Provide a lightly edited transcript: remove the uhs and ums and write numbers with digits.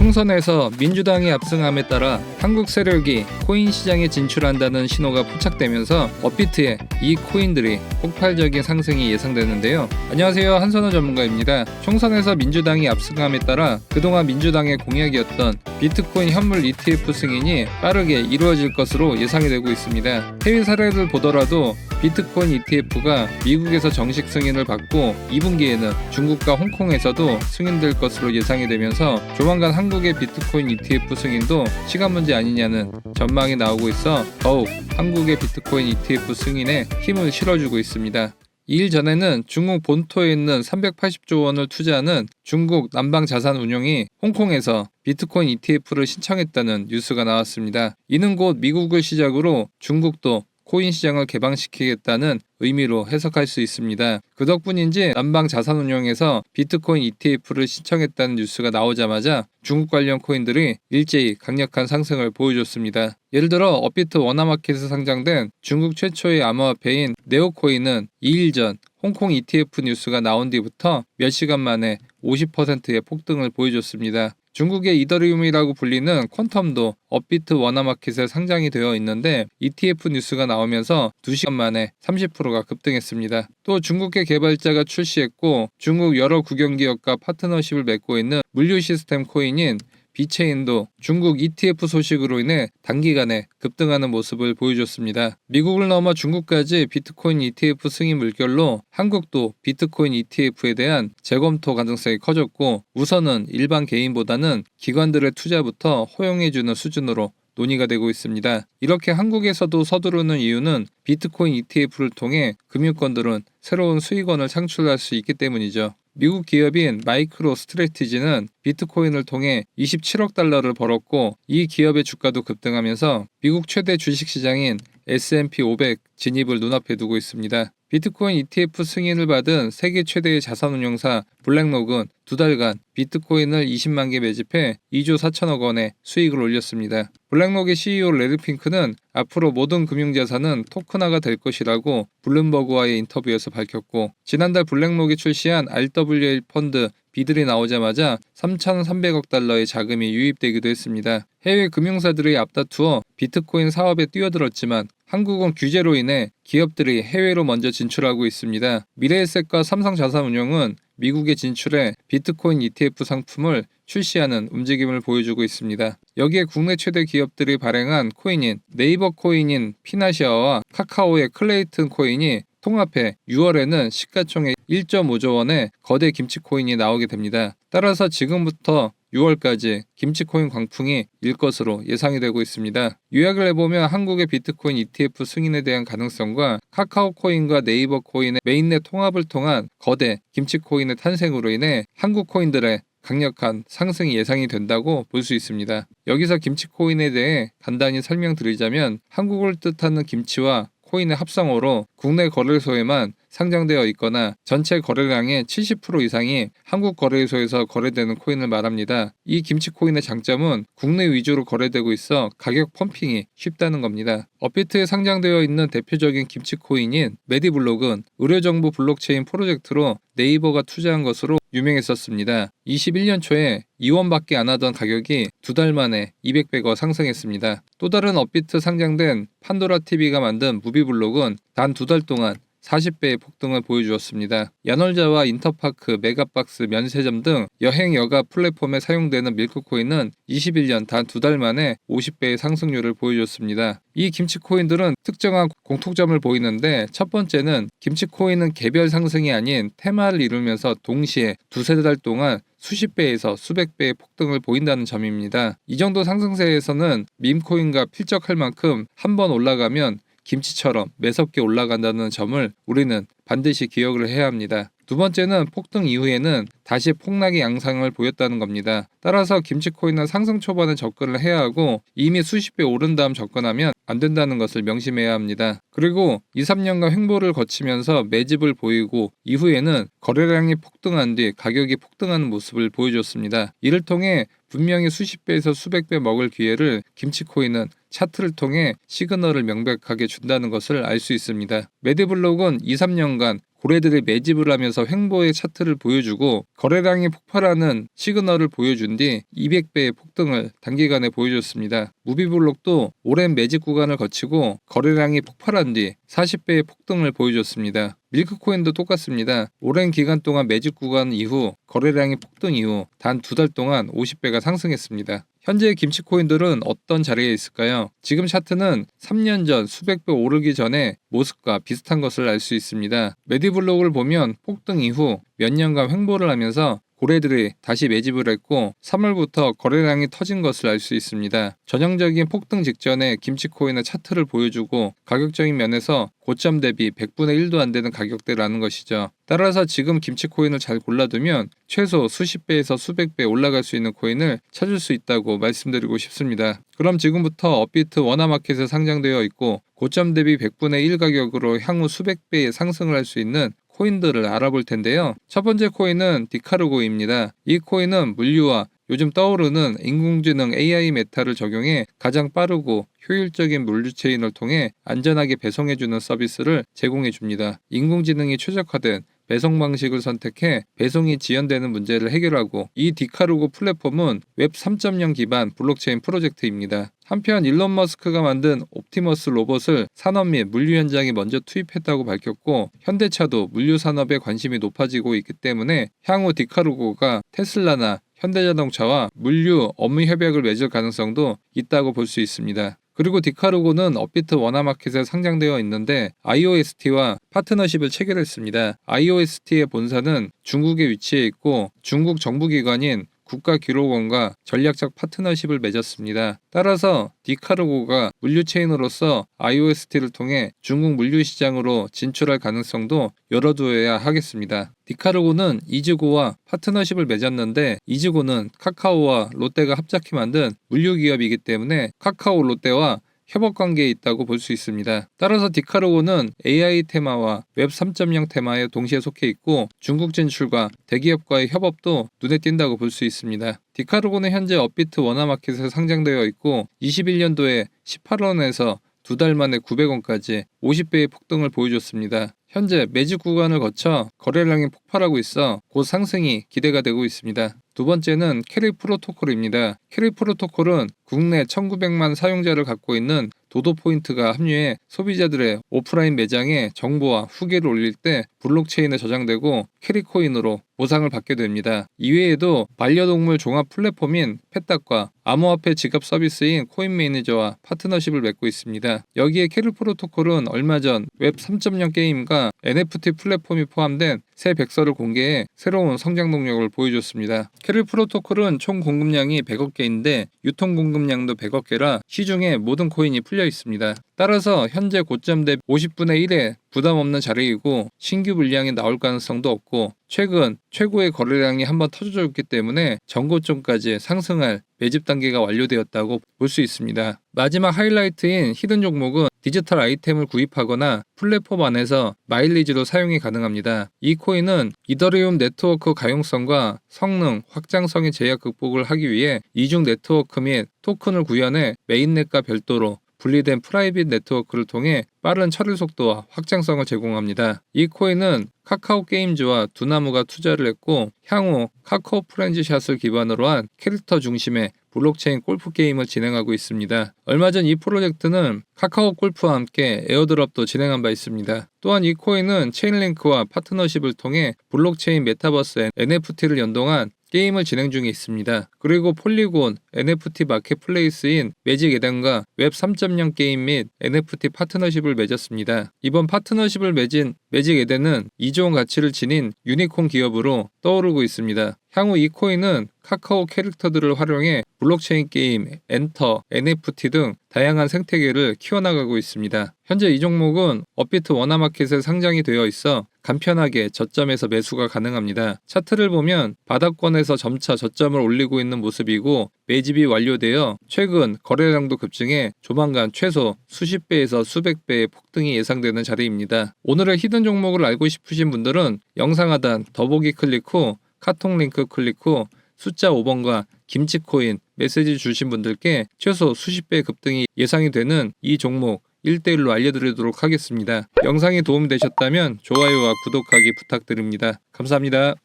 총선에서 민주당이 압승함에 따라 한국 세력이 코인 시장에 진출한다는 신호가 포착되면서 업비트의 이 코인들이 폭발적인 상승이 예상되는데요. 안녕하세요, 한선호 전문가입니다. 총선에서 민주당이 압승함에 따라 그동안 민주당의 공약이었던 비트코인 현물 ETF 승인이 빠르게 이루어질 것으로 예상이 되고 있습니다. 해외 사례를 보더라도 비트코인 ETF가 미국에서 정식 승인을 받고 2분기에는 중국과 홍콩에서도 승인될 것으로 예상이 되면서 조만간 한국의 비트코인 ETF 승인도 시간 문제 아니냐는 전망이 나오고 있어 더욱 한국의 비트코인 ETF 승인에 힘을 실어주고 있습니다. 2일 전에는 중국 본토에 있는 380조 원을 투자하는 중국 남방자산운용이 홍콩에서 비트코인 ETF를 신청했다는 뉴스가 나왔습니다. 이는 곧 미국을 시작으로 중국도 코인 시장을 개방시키겠다는 의미로 해석할 수 있습니다. 그 덕분인지 남방자산운용에서 비트코인 ETF를 신청했다는 뉴스가 나오자마자 중국 관련 코인들이 일제히 강력한 상승을 보여줬습니다. 예를 들어 업비트 워너마켓에 상장된 중국 최초의 암호화폐인 네오코인은 2일 전 홍콩 ETF 뉴스가 나온 뒤부터 몇 시간 만에 50%의 폭등을 보여줬습니다. 중국의 이더리움이라고 불리는 퀀텀도 업비트 워너마켓에 상장이 되어 있는데 ETF 뉴스가 나오면서 2시간 만에 30%가 급등했습니다. 또 중국계 개발자가 출시했고 중국 여러 국영기업과 파트너십을 맺고 있는 물류 시스템 코인인 비체인도 중국 ETF 소식으로 인해 단기간에 급등하는 모습을 보여줬습니다. 미국을 넘어 중국까지 비트코인 ETF 승인 물결로 한국도 비트코인 ETF에 대한 재검토 가능성이 커졌고 우선은 일반 개인보다는 기관들의 투자부터 허용해주는 수준으로 논의가 되고 있습니다. 이렇게 한국에서도 서두르는 이유는 비트코인 ETF를 통해 금융권들은 새로운 수익원을 창출할 수 있기 때문이죠. 미국 기업인 마이크로 스트래티지는 비트코인을 통해 27억 달러를 벌었고 이 기업의 주가도 급등하면서 미국 최대 주식시장인 S&P 500 진입을 눈앞에 두고 있습니다. 비트코인 ETF 승인을 받은 세계 최대의 자산운용사 블랙록은 2달간 비트코인을 20만 개 매집해 2조 4천억 원의 수익을 올렸습니다. 블랙록의 CEO 레리 핑크는 앞으로 모든 금융자산은 토큰화가 될 것이라고 블룸버그와의 인터뷰에서 밝혔고 지난달 블랙록이 출시한 RWA 펀드 비들이 나오자마자 3,300억 달러의 자금이 유입되기도 했습니다. 해외 금융사들이 앞다투어 비트코인 사업에 뛰어들었지만 한국은 규제로 인해 기업들이 해외로 먼저 진출하고 있습니다. 미래에셋과 삼성자산운용은 미국에 진출해 비트코인 ETF 상품을 출시하는 움직임을 보여주고 있습니다. 여기에 국내 최대 기업들이 발행한 코인인 네이버 코인인 피나시아와 카카오의 클레이튼 코인이 통합해 6월에는 시가총액 1.5조 원의 거대 김치 코인이 나오게 됩니다. 따라서 지금부터 6월까지 김치코인 광풍이 일 것으로 예상이 되고 있습니다. 요약을 해보면 한국의 비트코인 ETF 승인에 대한 가능성과 카카오코인과 네이버 코인의 메인넷 통합을 통한 거대 김치코인의 탄생으로 인해 한국 코인들의 강력한 상승이 예상이 된다고 볼 수 있습니다. 여기서 김치코인에 대해 간단히 설명드리자면 한국을 뜻하는 김치와 코인의 합성어로 국내 거래소에만 상장되어 있거나 전체 거래량의 70% 이상이 한국 거래소에서 거래되는 코인을 말합니다. 이 김치코인의 장점은 국내 위주로 거래되고 있어 가격 펌핑이 쉽다는 겁니다. 업비트에 상장되어 있는 대표적인 김치코인인 메디블록은 의료정보 블록체인 프로젝트로 네이버가 투자한 것으로 유명했었습니다. 21년 초에 2원밖에 안 하던 가격이 2달 만에 200배가 상승했습니다. 또 다른 업비트 상장된 판도라TV가 만든 무비블록은 단 2달 동안 40배의 폭등을 보여주었습니다. 야놀자와 인터파크, 메가박스, 면세점 등 여행 여가 플랫폼에 사용되는 밀크코인은 21년 단 2달 만에 50배의 상승률을 보여줬습니다. 이 김치코인들은 특정한 공통점을 보이는데 첫 번째는 김치코인은 개별 상승이 아닌 테마를 이루면서 동시에 2-3달 동안 수십 배에서 수백 배의 폭등을 보인다는 점입니다. 이 정도 상승세에서는 밈코인과 필적할 만큼 한번 올라가면 김치처럼 매섭게 올라간다는 점을 우리는 반드시 기억을 해야 합니다. 두 번째는 폭등 이후에는 다시 폭락의 양상을 보였다는 겁니다. 따라서 김치코인은 상승 초반에 접근을 해야 하고 이미 수십 배 오른 다음 접근하면 안 된다는 것을 명심해야 합니다. 그리고 2-3년간 횡보를 거치면서 매집을 보이고 이후에는 거래량이 폭등한 뒤 가격이 폭등하는 모습을 보여줬습니다. 이를 통해 분명히 수십 배에서 수백 배 먹을 기회를 김치코인은 차트를 통해 시그널을 명백하게 준다는 것을 알 수 있습니다. 메디블록은 2-3년간 고래들이 매집을 하면서 횡보의 차트를 보여주고 거래량이 폭발하는 시그널을 보여준 뒤 200배의 폭등을 단기간에 보여줬습니다. 무비블록도 오랜 매집 구간을 거치고 거래량이 폭발한 뒤 40배의 폭등을 보여줬습니다. 밀크코인도 똑같습니다. 오랜 기간 동안 매집 구간 이후 거래량이 폭등 이후 단 2달 동안 50배가 상승했습니다. 현재 김치코인들은 어떤 자리에 있을까요? 지금 차트는 3년 전 수백 배 오르기 전의 모습과 비슷한 것을 알 수 있습니다. 메디블록을 보면 폭등 이후 몇 년간 횡보를 하면서 고래들이 다시 매집을 했고 3월부터 거래량이 터진 것을 알 수 있습니다. 전형적인 폭등 직전에 김치코인의 차트를 보여주고 가격적인 면에서 고점 대비 100분의 1도 안 되는 가격대라는 것이죠. 따라서 지금 김치코인을 잘 골라두면 최소 수십 배에서 수백 배 올라갈 수 있는 코인을 찾을 수 있다고 말씀드리고 싶습니다. 그럼 지금부터 업비트 원화마켓에 상장되어 있고 고점 대비 100분의 1 가격으로 향후 수백 배의 상승을 할 수 있는 코인들을 알아볼 텐데요. 첫 번째 코인은 디카르고입니다. 이 코인은 물류와 요즘 떠오르는 인공지능 AI 메타를 적용해 가장 빠르고 효율적인 물류 체인을 통해 안전하게 배송해주는 서비스를 제공해줍니다. 인공지능이 최적화된 배송 방식을 선택해 배송이 지연되는 문제를 해결하고 이 디카르고 플랫폼은 웹 3.0 기반 블록체인 프로젝트입니다. 한편 일론 머스크가 만든 옵티머스 로봇을 산업 및 물류 현장에 먼저 투입했다고 밝혔고 현대차도 물류 산업에 관심이 높아지고 있기 때문에 향후 디카르고가 테슬라나 현대자동차와 물류 업무 협약을 맺을 가능성도 있다고 볼 수 있습니다. 그리고 디카르고는 업비트 원화마켓에 상장되어 있는데 IOST와 파트너십을 체결했습니다. IOST의 본사는 중국에 위치해 있고 중국 정부기관인 국가기록원과 전략적 파트너십을 맺었습니다. 따라서 디카르고가 물류 체인으로서 IOST를 통해 중국 물류 시장으로 진출할 가능성도 열어두어야 하겠습니다. 디카르고는 이즈고와 파트너십을 맺었는데 이즈고는 카카오와 롯데가 합작해 만든 물류 기업이기 때문에 카카오 롯데와 협업 관계에 있다고 볼 수 있습니다. 따라서 디카르고는 AI 테마와 웹 3.0 테마에 동시에 속해 있고 중국 진출과 대기업과의 협업도 눈에 띈다고 볼 수 있습니다. 디카르고는 현재 업비트 원화마켓에 상장되어 있고 21년도에 18원에서 2달 만에 900원까지 50배의 폭등을 보여줬습니다. 현재 매집 구간을 거쳐 거래량이 폭발하고 있어 곧 상승이 기대가 되고 있습니다. 두 번째는 캐리 프로토콜입니다. 캐리 프로토콜은 국내 1900만 사용자를 갖고 있는 도도 포인트가 합류해 소비자들의 오프라인 매장에 정보와 후기를 올릴 때 블록체인에 저장되고 캐리코인으로 보상을 받게 됩니다. 이외에도 반려동물 종합 플랫폼인 펫닥과 암호화폐 지갑 서비스인 코인 매니저와 파트너십을 맺고 있습니다. 여기에 캐리 프로토콜은 얼마 전 웹 3.0 게임과 NFT 플랫폼이 포함된 새 백서를 공개해 새로운 성장 동력을 보여줬습니다. 캐리 프로토콜은 총 공급량이 100억 개인데 유통 공급량도 100억 개라 시중에 모든 코인이 풀려 있습니다. 따라서 현재 고점 대비 50분의 1의 부담 없는 자리이고 신규 물량이 나올 가능성도 없고 최근 최고의 거래량이 한번 터져줬기 때문에 전고점까지 상승할 매집 단계가 완료되었다고 볼 수 있습니다. 마지막 하이라이트인 히든 종목은 디지털 아이템을 구입하거나 플랫폼 안에서 마일리지로 사용이 가능합니다. 이 코인은 이더리움 네트워크 가용성과 성능, 확장성의 제약 극복을 하기 위해 이중 네트워크 및 토큰을 구현해 메인넷과 별도로 분리된 프라이빗 네트워크를 통해 빠른 처리 속도와 확장성을 제공합니다. 이 코인은 카카오 게임즈와 두나무가 투자를 했고 향후 카카오 프렌즈샷을 기반으로 한 캐릭터 중심의 블록체인 골프 게임을 진행하고 있습니다. 얼마 전 이 프로젝트는 카카오 골프와 함께 에어드롭도 진행한 바 있습니다. 또한 이 코인은 체인링크와 파트너십을 통해 블록체인 메타버스 NFT를 연동한 게임을 진행 중에 있습니다. 그리고 폴리곤 NFT 마켓플레이스인 매직 에덴과 웹 3.0 게임 및 NFT 파트너십을 맺었습니다. 이번 파트너십을 맺은 매직 에덴은 2조 원 가치를 지닌 유니콘 기업으로 떠오르고 있습니다. 향후 이 코인은 카카오 캐릭터들을 활용해 블록체인 게임, 엔터, NFT 등 다양한 생태계를 키워나가고 있습니다. 현재 이 종목은 업비트 원화마켓에 상장이 되어 있어 간편하게 저점에서 매수가 가능합니다. 차트를 보면 바닥권에서 점차 저점을 올리고 있는 모습이고 매집이 완료되어 최근 거래량도 급증해 조만간 최소 수십 배에서 수백 배의 폭등이 예상되는 자리입니다. 오늘의 히든 종목을 알고 싶으신 분들은 영상 하단 더보기 클릭 후 카톡 링크 클릭 후 숫자 5번과 김치코인 메시지 주신 분들께 최소 수십 배 급등이 예상이 되는 이 종목 1대1로 알려드리도록 하겠습니다. 영상이 도움이 되셨다면 좋아요와 구독하기 부탁드립니다. 감사합니다.